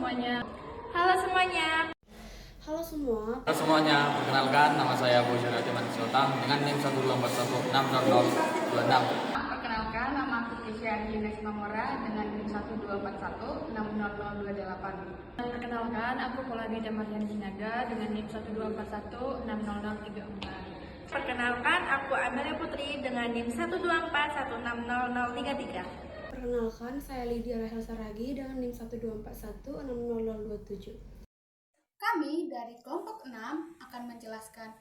semuanya. Halo semuanya. Halo semua. Halo semuanya, perkenalkan nama saya Boy Suratiman Sultan dengan NIM 124160026. Perkenalkan, nama aku Keisha Agnes Mamora dengan NIM 124160028. Perkenalkan, aku Poladi Damarian Sinaga dengan NIM 124160034. Perkenalkan, aku Amelia Putri dengan NIM 124160033. Perkenalkan, saya Lydia Rahel Saragi dengan NIM 124160027. Kami dari kelompok 6 akan menjelaskan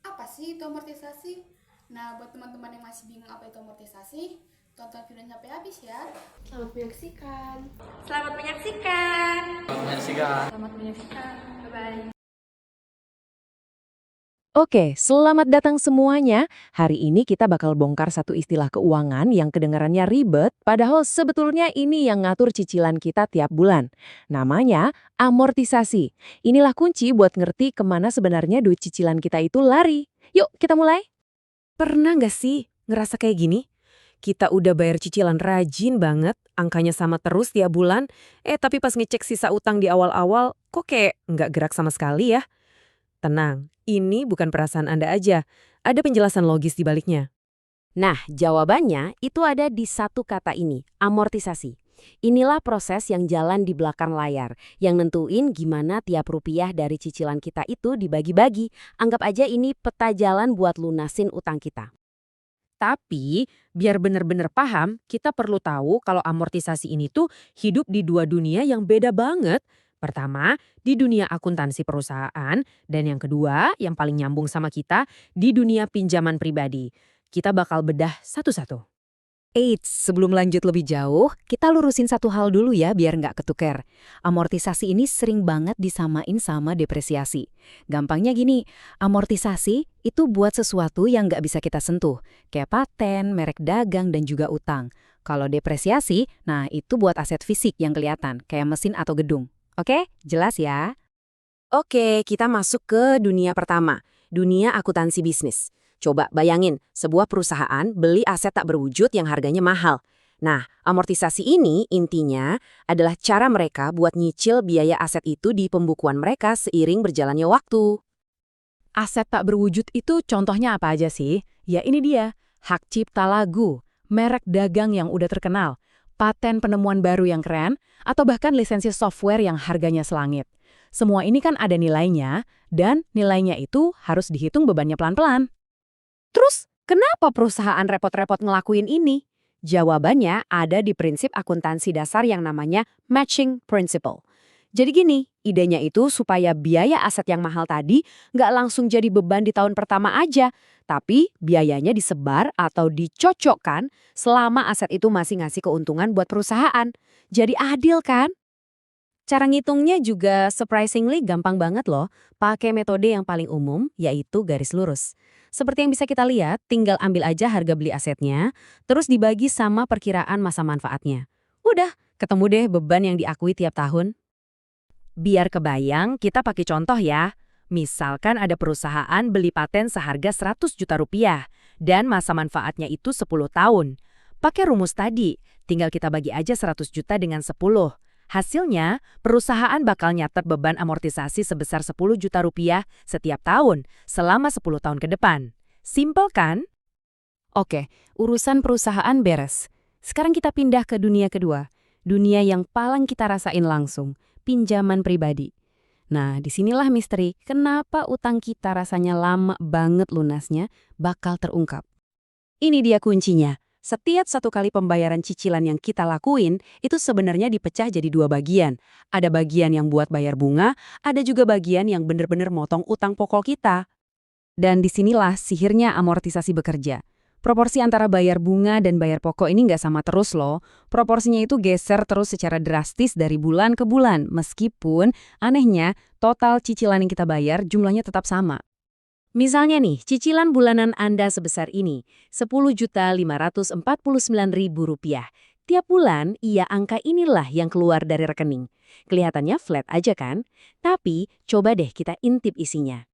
apa sih itu amortisasi. Nah, buat teman-teman yang masih bingung apa itu amortisasi, tonton videonya sampai habis ya. Selamat menyaksikan. Selamat menyaksikan. Selamat menyaksikan. Selamat menyaksikan. Bye-bye. Oke, selamat datang semuanya. Hari ini kita bakal bongkar satu istilah keuangan yang kedengarannya ribet, padahal sebetulnya ini yang ngatur cicilan kita tiap bulan. Namanya amortisasi. Inilah kunci buat ngerti kemana sebenarnya duit cicilan kita itu lari. Yuk, kita mulai. Pernah nggak sih ngerasa kayak gini? Kita udah bayar cicilan rajin banget, angkanya sama terus tiap bulan, tapi pas ngecek sisa utang di awal-awal, kok kayak nggak gerak sama sekali ya? Tenang, ini bukan perasaan Anda aja. Ada penjelasan logis di baliknya. Nah, jawabannya itu ada di satu kata ini, amortisasi. Inilah proses yang jalan di belakang layar, yang nentuin gimana tiap rupiah dari cicilan kita itu dibagi-bagi. Anggap aja ini peta jalan buat lunasin utang kita. Tapi, biar benar-benar paham, kita perlu tahu kalau amortisasi ini tuh hidup di dua dunia yang beda banget. Pertama, di dunia akuntansi perusahaan, dan yang kedua, yang paling nyambung sama kita, di dunia pinjaman pribadi. Kita bakal bedah satu-satu. Eits, sebelum lanjut lebih jauh, kita lurusin satu hal dulu ya biar nggak ketuker. Amortisasi ini sering banget disamain sama depresiasi. Gampangnya gini, amortisasi itu buat sesuatu yang nggak bisa kita sentuh, kayak paten, merek dagang, dan juga utang. Kalau depresiasi, nah itu buat aset fisik yang kelihatan, kayak mesin atau gedung. Oke, jelas ya? Oke, kita masuk ke dunia pertama, dunia akuntansi bisnis. Coba bayangin, sebuah perusahaan beli aset tak berwujud yang harganya mahal. Nah, amortisasi ini intinya adalah cara mereka buat nyicil biaya aset itu di pembukuan mereka seiring berjalannya waktu. Aset tak berwujud itu contohnya apa aja sih? Ya ini dia, hak cipta lagu, merek dagang yang udah terkenal, paten penemuan baru yang keren, atau bahkan lisensi software yang harganya selangit. Semua ini kan ada nilainya, dan nilainya itu harus dihitung bebannya pelan-pelan. Terus, kenapa perusahaan repot-repot ngelakuin ini? Jawabannya ada di prinsip akuntansi dasar yang namanya matching principle. Jadi gini, idenya itu supaya biaya aset yang mahal tadi nggak langsung jadi beban di tahun pertama aja, tapi biayanya disebar atau dicocokkan selama aset itu masih ngasih keuntungan buat perusahaan. Jadi adil kan? Cara ngitungnya juga surprisingly gampang banget loh, pakai metode yang paling umum, yaitu garis lurus. Seperti yang bisa kita lihat, tinggal ambil aja harga beli asetnya, terus dibagi sama perkiraan masa manfaatnya. Udah, ketemu deh beban yang diakui tiap tahun. Biar kebayang, kita pakai contoh ya. Misalkan ada perusahaan beli paten seharga 100 juta rupiah, dan masa manfaatnya itu 10 tahun. Pakai rumus tadi, tinggal kita bagi aja 100 juta dengan 10. Hasilnya, perusahaan bakal nyatet beban amortisasi sebesar 10 juta rupiah setiap tahun selama 10 tahun ke depan. Simpel kan? Oke, urusan perusahaan beres. Sekarang kita pindah ke dunia kedua. Dunia yang paling kita rasain langsung, pinjaman pribadi. Nah, disinilah misteri kenapa utang kita rasanya lama banget lunasnya bakal terungkap. Ini dia kuncinya. Setiap satu kali pembayaran cicilan yang kita lakuin, itu sebenarnya dipecah jadi dua bagian. Ada bagian yang buat bayar bunga, ada juga bagian yang bener-bener motong utang pokok kita. Dan disinilah sihirnya amortisasi bekerja. Proporsi antara bayar bunga dan bayar pokok ini nggak sama terus loh. Proporsinya itu geser terus secara drastis dari bulan ke bulan, meskipun anehnya total cicilan yang kita bayar jumlahnya tetap sama. Misalnya nih, cicilan bulanan Anda sebesar ini, Rp10.549.000. Tiap bulan, angka inilah yang keluar dari rekening. Kelihatannya flat aja kan? Tapi, coba deh kita intip isinya.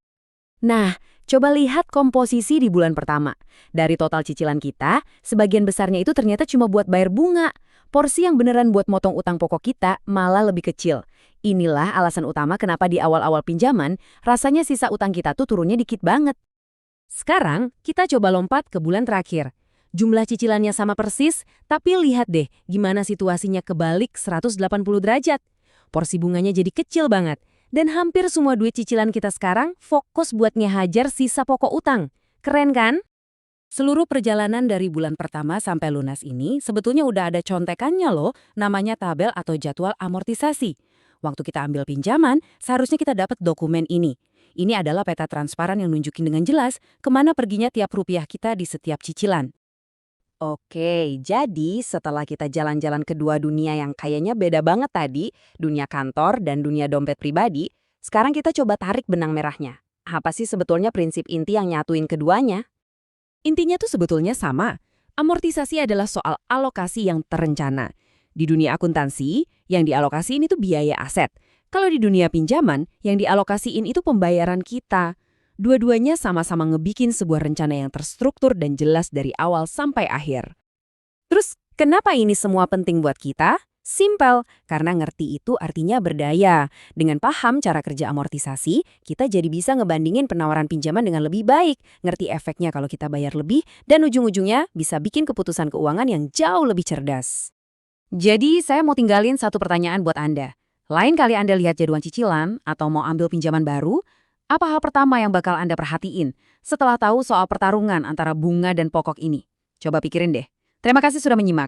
Nah, coba lihat komposisi di bulan pertama. Dari total cicilan kita, sebagian besarnya itu ternyata cuma buat bayar bunga. porsi yang beneran buat motong utang pokok kita malah lebih kecil. Inilah alasan utama kenapa di awal-awal pinjaman, rasanya sisa utang kita tuh turunnya dikit banget. Sekarang, kita coba lompat ke bulan terakhir. Jumlah cicilannya sama persis, tapi lihat deh gimana situasinya kebalik 180 derajat. Porsi bunganya jadi kecil banget. Dan hampir semua duit cicilan kita sekarang fokus buat ngehajar sisa pokok utang. Keren kan? Seluruh perjalanan dari bulan pertama sampai lunas ini sebetulnya udah ada contekannya loh, namanya tabel atau jadwal amortisasi. Waktu kita ambil pinjaman, seharusnya kita dapat dokumen ini. Ini adalah peta transparan yang nunjukin dengan jelas kemana perginya tiap rupiah kita di setiap cicilan. Oke, jadi setelah kita jalan-jalan ke dua dunia yang kayaknya beda banget tadi, dunia kantor dan dunia dompet pribadi, sekarang kita coba tarik benang merahnya. Apa sih sebetulnya prinsip inti yang nyatuin keduanya? Intinya tuh sebetulnya sama. Amortisasi adalah soal alokasi yang terencana. Di dunia akuntansi, yang dialokasiin itu biaya aset. Kalau di dunia pinjaman, yang dialokasiin itu pembayaran kita. Dua-duanya sama-sama ngebikin sebuah rencana yang terstruktur dan jelas dari awal sampai akhir. Terus, kenapa ini semua penting buat kita? Simpel, karena ngerti itu artinya berdaya. Dengan paham cara kerja amortisasi, kita jadi bisa ngebandingin penawaran pinjaman dengan lebih baik, ngerti efeknya kalau kita bayar lebih, dan ujung-ujungnya bisa bikin keputusan keuangan yang jauh lebih cerdas. Jadi, saya mau tinggalin satu pertanyaan buat Anda. Lain kali Anda lihat jadwal cicilan atau mau ambil pinjaman baru, apa hal pertama yang bakal Anda perhatiin setelah tahu soal pertarungan antara bunga dan pokok ini? Coba pikirin deh. Terima kasih sudah menyimak.